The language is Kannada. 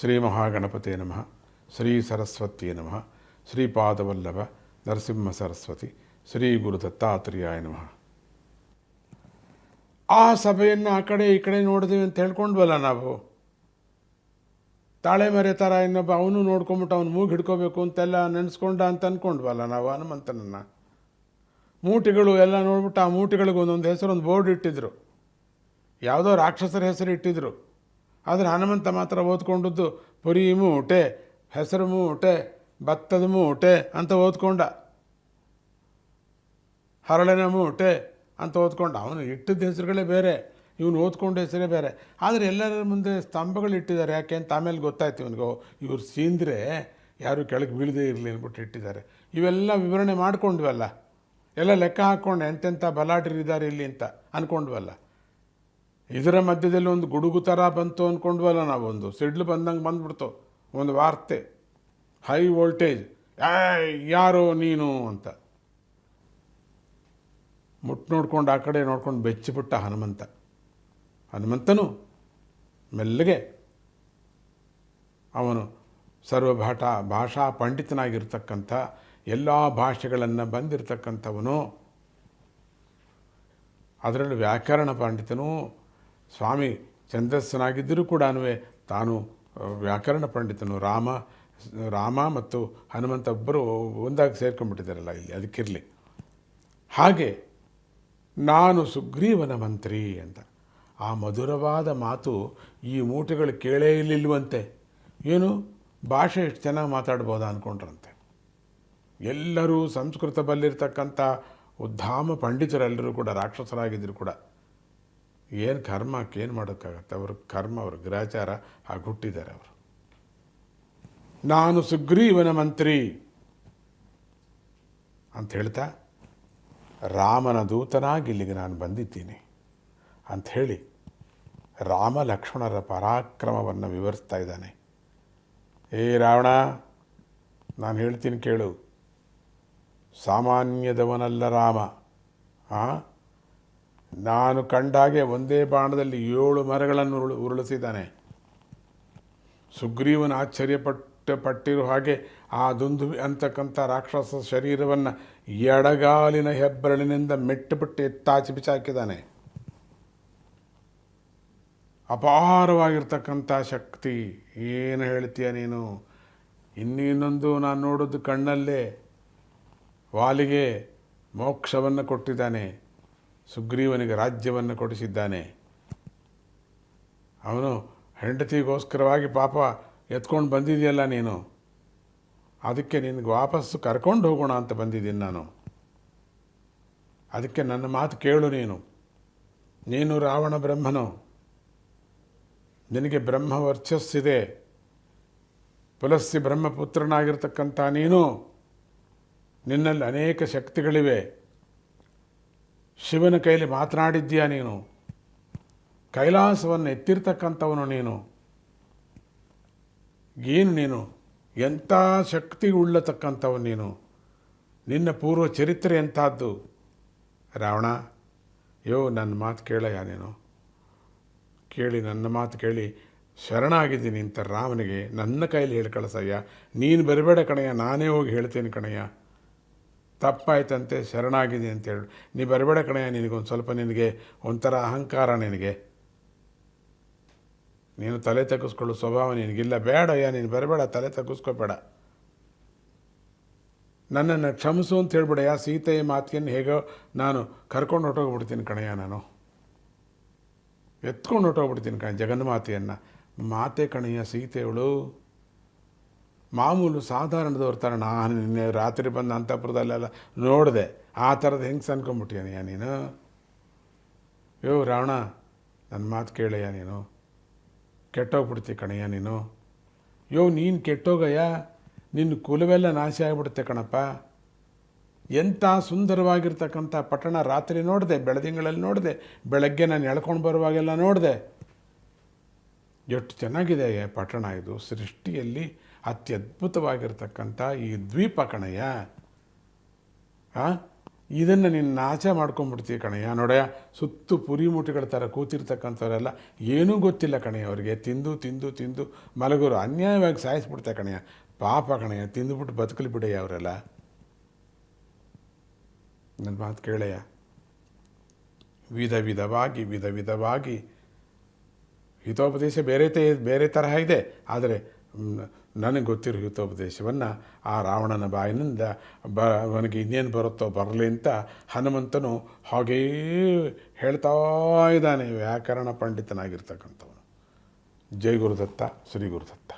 ಶ್ರೀ ಮಹಾಗಣಪತಿ ನಮಃ, ಶ್ರೀ ಸರಸ್ವತಿ ನಮಃ, ಶ್ರೀಪಾದವಲ್ಲಭ ನರಸಿಂಹ ಸರಸ್ವತಿ, ಶ್ರೀ ಗುರು ದತ್ತಾತ್ರೇಯಾಯ ನಮಃ. ಆ ಸಭೆಯನ್ನು ಆ ಕಡೆ ಈ ಕಡೆ ನೋಡಿದ್ವಿ ಅಂತ ಹೇಳ್ಕೊಂಡ್ವಲ್ಲ ನಾವು. ತಾಳೆ ಮರೆ ಥರ ಇನ್ನೊಬ್ಬ ಅವನು ನೋಡ್ಕೊಂಬಿಟ್ಟು ಅವ್ನು ಮೂಗು ಹಿಡ್ಕೋಬೇಕು ಅಂತೆಲ್ಲ ನೆನೆಸ್ಕೊಂಡ ಅಂತ ಅಂದ್ಕೊಂಡ್ವಲ್ಲ ನಾವು ಹನುಮಂತನನ್ನು. ಮೂಟಿಗಳು ಎಲ್ಲ ನೋಡ್ಬಿಟ್ಟು ಆ ಮೂಟಿಗಳಿಗೆ ಒಂದೊಂದು ಹೆಸರು, ಒಂದು ಬೋರ್ಡ್ ಇಟ್ಟಿದ್ರು. ಯಾವುದೋ ರಾಕ್ಷಸರ ಹೆಸರು ಇಟ್ಟಿದ್ರು. ಆದರೆ ಹನುಮಂತ ಮಾತ್ರ ಓದ್ಕೊಂಡದ್ದು ಪುರಿ ಮೂಟೆ, ಹೆಸರು ಮೂಟೆ, ಭತ್ತದ ಮೂಟೆ ಅಂತ ಓದ್ಕೊಂಡ. ಹರಳಿನ ಮೂಟೆ ಅಂತ ಓದ್ಕೊಂಡ. ಅವನು ಇಟ್ಟಿದ್ದ ಹೆಸರುಗಳೇ ಬೇರೆ, ಇವನು ಓದ್ಕೊಂಡ ಹೆಸರೇ ಬೇರೆ. ಆದರೆ ಎಲ್ಲರ ಮುಂದೆ ಸ್ತಂಭಗಳು ಇಟ್ಟಿದ್ದಾರೆ. ಯಾಕೆ ಅಂತ ಆಮೇಲೆ ಗೊತ್ತಾಯ್ತು ಇವನಿಗೆ, ಇವ್ರು ಸೀಂದ್ರೆ ಯಾರು ಕೆಳಗೆ ಬೀಳದೇ ಇರಲಿ ಅಂದ್ಬಿಟ್ಟು ಇಟ್ಟಿದ್ದಾರೆ. ಇವೆಲ್ಲ ವಿವರಣೆ ಮಾಡ್ಕೊಂಡ್ವಲ್ಲ, ಎಲ್ಲ ಲೆಕ್ಕ ಹಾಕ್ಕೊಂಡು ಎಂತೆಂಥ ಬಲಾಢ್ಯರಿದ್ದಾರೆ ಇಲ್ಲಿ ಅಂತ ಅಂದ್ಕೊಂಡ್ವಲ್ಲ. ಇದರ ಮಧ್ಯದಲ್ಲಿ ಒಂದು ಗುಡುಗು ಥರ ಬಂತು ಅಂದ್ಕೊಂಡ್ವಲ್ಲ ನಾವು. ಒಂದು ಸಿಡ್ಲು ಬಂದಂಗೆ ಬಂದ್ಬಿಡ್ತು, ಒಂದು ವಾರ್ತೆ, ಹೈ ವೋಲ್ಟೇಜ್, ಯಾರೋ ನೀನು ಅಂತ. ನೋಡ್ಕೊಂಡು ಆ ಕಡೆ ನೋಡ್ಕೊಂಡು ಬೆಚ್ಚಿಬಿಟ್ಟ ಹನುಮಂತನು ಮೆಲ್ಲಗೆ. ಅವನು ಭಾಷಾ ಪಂಡಿತನಾಗಿರ್ತಕ್ಕಂಥ, ಎಲ್ಲ ಭಾಷೆಗಳನ್ನು ಬಂದಿರತಕ್ಕಂಥವನು, ಅದರಲ್ಲಿ ವ್ಯಾಕರಣ ಪಂಡಿತನು. ಸ್ವಾಮಿ ಛಂದಸ್ಸನಾಗಿದ್ದರೂ ಕೂಡ ತಾನು ವ್ಯಾಕರಣ ಪಂಡಿತನು. ರಾಮ ಮತ್ತು ಹನುಮಂತ ಒಬ್ಬರು ಒಂದಾಗಿ ಸೇರ್ಕೊಂಡ್ಬಿಟ್ಟಿದ್ದಾರಲ್ಲ ಇಲ್ಲಿ, ಅದಕ್ಕಿರಲಿ. ಹಾಗೆ ನಾನು ಸುಗ್ರೀವನ ಮಂತ್ರಿ ಅಂತ ಆ ಮಧುರವಾದ ಮಾತು ಈ ಮೂಟೆಗಳು ಕೇಳೇ ಇಲ್ಲಿಲ್ವಂತೆ. ಏನು ಭಾಷೆ ಎಷ್ಟು ಚೆನ್ನಾಗಿ ಮಾತಾಡ್ಬೋದಾ ಅಂದ್ಕೊಂಡ್ರಂತೆ. ಎಲ್ಲರೂ ಸಂಸ್ಕೃತ ಬಲ್ಲಿರ್ತಕ್ಕಂಥ ಉದ್ಧಾಮ ಪಂಡಿತರೆಲ್ಲರೂ ಕೂಡ ರಾಕ್ಷಸರಾಗಿದ್ದರು ಕೂಡ. ಏನು ಕರ್ಮಕ್ಕೆ ಏನು ಮಾಡೋಕ್ಕಾಗತ್ತೆ, ಅವ್ರ ಕರ್ಮ, ಅವ್ರ ಗ್ರಾಚಾರ ಹಾಗೆ ಹುಟ್ಟಿದ್ದಾರೆ ಅವರು. ನಾನು ಸುಗ್ರೀವನ ಮಂತ್ರಿ ಅಂತ ಹೇಳ್ತಾ, ರಾಮನ ದೂತನಾಗಿ ಇಲ್ಲಿಗೆ ನಾನು ಬಂದಿದ್ದೀನಿ ಅಂಥೇಳಿ ರಾಮ ಲಕ್ಷ್ಮಣರ ಪರಾಕ್ರಮವನ್ನು ವಿವರಿಸ್ತಾ ಇದ್ದಾನೆ. ಏ ರಾವಣ, ನಾನು ಹೇಳ್ತೀನಿ ಕೇಳು, ಸಾಮಾನ್ಯದವನಲ್ಲ ರಾಮ. ನಾನು ಕಂಡಾಗೆ ಒಂದೇ ಬಾಣದಲ್ಲಿ 7 ಮರಗಳನ್ನು ಉರುಳಿಸಿದ್ದಾನೆ. ಸುಗ್ರೀವನ ಪಟ್ಟಿರೋ ಹಾಗೆ ಆ ದುಂದುವಿ ಅಂತಕ್ಕಂಥ ರಾಕ್ಷಸ ಶರೀರವನ್ನು ಎಡಗಾಲಿನ ಹೆಬ್ಬರಳಿನಿಂದ ಮೆಟ್ಟುಬಿಟ್ಟು ಎತ್ತಾಚಿ ಬಿಚಾಕಿದ್ದಾನೆ. ಅಪಾರವಾಗಿರ್ತಕ್ಕಂಥ ಶಕ್ತಿ. ಏನು ಹೇಳ್ತೀಯ ನೀನು? ಇನ್ನೊಂದು ನಾನು ನೋಡೋದು ಕಣ್ಣಲ್ಲೇ, ವಾಲಿಗೆ ಮೋಕ್ಷವನ್ನು ಕೊಟ್ಟಿದ್ದಾನೆ, ಸುಗ್ರೀವನಿಗೆ ರಾಜ್ಯವನ್ನು ಕೊಡಿಸಿದ್ದಾನೆ. ಅವನು ಹೆಂಡತಿಗೋಸ್ಕರವಾಗಿ ಪಾಪ ಎತ್ಕೊಂಡು ಬಂದಿದೆಯಲ್ಲ ನೀನು, ಅದಕ್ಕೆ ನಿನಗೆ ವಾಪಸ್ಸು ಕರ್ಕೊಂಡು ಹೋಗೋಣ ಅಂತ ಬಂದಿದ್ದೀನಿ ನಾನು. ಅದಕ್ಕೆ ನನ್ನ ಮಾತು ಕೇಳು ನೀನು ರಾವಣ ಬ್ರಹ್ಮನು, ನಿನಗೆ ಬ್ರಹ್ಮ ವರ್ಚಸ್ಸಿದೆ, ಪುಲಸ್ಸಿ ಬ್ರಹ್ಮಪುತ್ರನಾಗಿರ್ತಕ್ಕಂಥ ನೀನು, ನಿನ್ನಲ್ಲಿ ಅನೇಕ ಶಕ್ತಿಗಳಿವೆ. ಶಿವನ ಕೈಲಿ ಮಾತನಾಡಿದ್ದೀಯ ನೀನು, ಕೈಲಾಸವನ್ನು ಎತ್ತಿರ್ತಕ್ಕಂಥವನು ನೀನು. ನೀನು ಎಂಥ ಶಕ್ತಿ ಉಳ್ಳತಕ್ಕಂಥವನು ನೀನು. ನಿನ್ನ ಪೂರ್ವ ಚರಿತ್ರೆ ಎಂಥದ್ದು ರಾವಣ. ನನ್ನ ಮಾತು ಕೇಳಯ್ಯ ನೀನು. ಕೇಳಿ ನನ್ನ ಮಾತು ಕೇಳಿ ಶರಣಾಗಿದ್ದೀನಿ ಅಂತ ರಾಮನಿಗೆ ನನ್ನ ಕೈಲಿ ಹೇಳಿ ಕಳಿಸಯ್ಯ. ನೀನು ಬರಬೇಡ ಕಣಯ್ಯ, ನಾನೇ ಹೋಗಿ ಹೇಳ್ತೀನಿ ಕಣಯ್ಯ. ತಪ್ಪಾಯ್ತಂತೆ, ಶರಣಾಗಿದ್ದೀನಿ ಅಂತೇಳಿ ನೀ ಬರಬೇಡ ಕಣಯ್ಯ. ನಿನಗೊಂದು ಸ್ವಲ್ಪ, ನಿನಗೆ ಒಂಥರ ಅಹಂಕಾರ, ನೀನು ತಲೆ ತಗ್ಗಿಸ್ಕೊಳ್ಳೋ ಸ್ವಭಾವ ನಿನಗಿಲ್ಲ. ಬೇಡಯ್ಯ, ನೀನು ಬರಬೇಡ, ತಲೆ ತಗ್ಗಿಸ್ಕೋಬೇಡ. ನನ್ನನ್ನು ಕ್ಷಮಿಸು ಅಂತ ಹೇಳ್ಬಿಡಯ್ಯ. ಸೀತೆಯ ಮಾತಿಯನ್ನು ಹೇಗೋ ನಾನು ಕರ್ಕೊಂಡು ಹೊಟ್ಟೋಗ್ಬಿಡ್ತೀನಿ ಕಣಯ್ಯ. ನಾನು ಎತ್ಕೊಂಡು ಹೊಟ್ಟೋಗ್ಬಿಡ್ತೀನಿ ಜಗನ್ಮಾತೆಯನ್ನು. ಮಾತೆ ಕಣಯ್ಯ ಸೀತೆಯವಳು. ಮಾಮೂಲು ಸಾಧಾರಣದವ್ರ ಥರ. ನಾನು ನಿನ್ನೆ ರಾತ್ರಿ ಬಂದು ಅಂತಃಪುರದಲ್ಲೆಲ್ಲ ನೋಡಿದೆ. ಆ ಥರದ ಹೆಂಗೆ ಅನ್ಕೊಂಬಿಟ್ಟಿಯನಯ್ಯ ನೀನು. ರಾವಣ, ನನ್ನ ಮಾತು ಕೇಳಯ್ಯ. ನೀನು ಕೆಟ್ಟೋಗ್ಬಿಡ್ತಿ ಕಣಯ್ಯ ನೀನು. ನೀನು ಕೆಟ್ಟೋಗಯ್ಯ, ನಿನ್ನ ಕುಲವೆಲ್ಲ ನಾಶ ಆಗಿಬಿಡುತ್ತೆ ಕಣಪ್ಪ. ಎಂಥ ಸುಂದರವಾಗಿರ್ತಕ್ಕಂಥ ಪಟ್ಟಣ. ರಾತ್ರಿ ನೋಡಿದೆ, ಬೆಳದಿಂಗಳಲ್ಲಿ ನೋಡಿದೆ, ಬೆಳಗ್ಗೆ ನಾನು ಎಳ್ಕೊಂಡು ಬರುವಾಗೆಲ್ಲ ನೋಡಿದೆ. ಎಷ್ಟು ಚೆನ್ನಾಗಿದೆ ಪಟ್ಟಣ ಇದು. ಸೃಷ್ಟಿಯಲ್ಲಿ ಅತ್ಯದ್ಭುತವಾಗಿರ್ತಕ್ಕಂಥ ಈ ದ್ವೀಪ ಕಣಯ್ಯ. ಇದನ್ನು ನೀನು ನಾಶ ಮಾಡ್ಕೊಂಡ್ಬಿಡ್ತೀವಿ ಕಣಯ್ಯ. ನೋಡಯ್ಯ, ಸುತ್ತು ಪುರಿ ಮೂಟೆಗಳ ಥರ ಕೂತಿರ್ತಕ್ಕಂಥವರೆಲ್ಲ ಏನೂ ಗೊತ್ತಿಲ್ಲ ಕಣಯ್ಯ, ಅವರಿಗೆ ತಿಂದು ತಿಂದು ತಿಂದು ಮಲಗೋರು ಅನ್ಯಾಯವಾಗಿ ಸಾಯಿಸ್ಬಿಡ್ತಾರೆ ಕಣಯ್ಯ. ಪಾಪ ಕಣಯ್ಯ, ತಿಂದುಬಿಟ್ಟು ಬದುಕಲಿ ಬಿಡಯ್ಯ ಅವರೆಲ್ಲ. ನನ್ನ ಮಾತು ಕೇಳಯ್ಯ. ವಿಧ ವಿಧವಾಗಿ ಹಿತೋಪದೇಶ ಬೇರೆ ತರಹ ಇದೆ. ಆದರೆ ನನಗೆ ಗೊತ್ತಿರೋ ಹಿತೋಪದೇಶವನ್ನು ಆ ರಾವಣನ ಬಾಯಿನಿಂದ ಅವನಿಗೆ ಇನ್ನೇನು ಬರುತ್ತೋ ಬರಲಿ ಅಂತ ಹನುಮಂತನು ಹಾಗೇ ಹೇಳ್ತಾ ಇದ್ದಾನೆ, ವ್ಯಾಕರಣ ಪಂಡಿತನಾಗಿರ್ತಕ್ಕಂಥವನು. ಜೈ ಗುರುದತ್ತ, ಶ್ರೀ ಗುರುದತ್ತ.